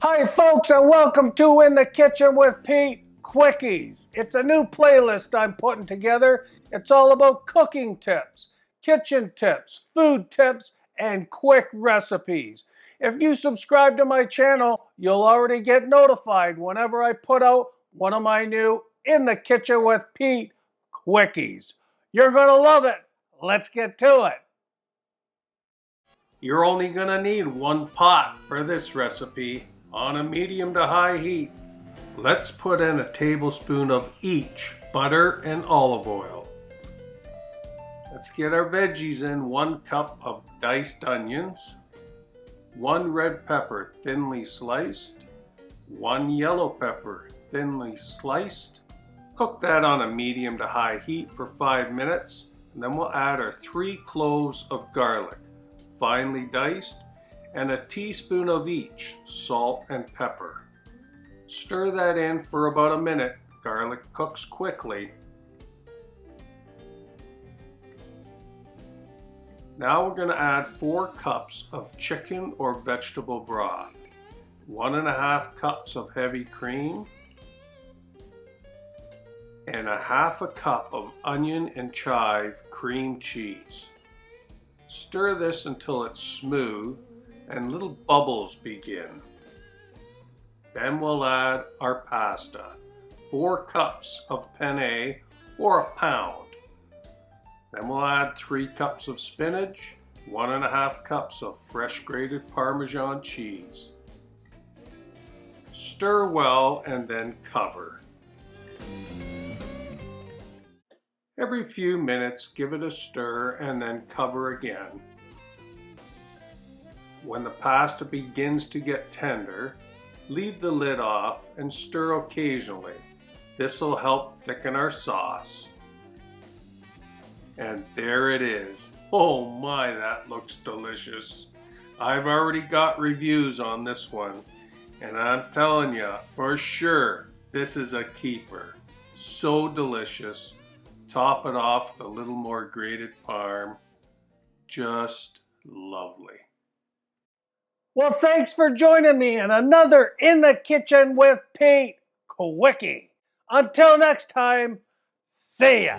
Hi folks, and welcome to In the Kitchen with Pete Quickies. It's a new playlist I'm putting together. It's all about cooking tips, kitchen tips, food tips, and quick recipes. If you subscribe to my channel, you'll already get notified whenever I put out one of my new In the Kitchen with Pete Quickies. You're going to love it. Let's get to it. You're only going to need one pot for this recipe on a medium to high heat. Let's put in a tablespoon of each butter and olive oil. Let's get our veggies in. 1 cup of diced onions, 1 red pepper thinly sliced, 1 yellow pepper thinly sliced. Cook that on a medium to high heat for 5 minutes, and then we'll add our 3 cloves of garlic, finely diced, and a teaspoon of each salt and pepper. Stir that in for about a minute. Garlic cooks quickly. Now we're going to add 4 cups of chicken or vegetable broth, 1.5 cups of heavy cream, and 1/2 cup of onion and chive cream cheese. Stir this until it's smooth and little bubbles begin. Then we'll add our pasta, 4 cups of penne or a pound. Then we'll add 3 cups of spinach, 1.5 cups of fresh grated parmesan cheese. Stir well and then cover. Every few minutes, give it a stir and then cover again. When the pasta begins to get tender, leave the lid off and stir occasionally. This will help thicken our sauce. And there it is. Oh my, that looks delicious. I've already got reviews on this one, and I'm telling you, for sure, this is a keeper. So delicious. Top it off with a little more grated parm. Just lovely. Well, thanks for joining me in another In the Kitchen with Pete Quickie. Until next time, see ya.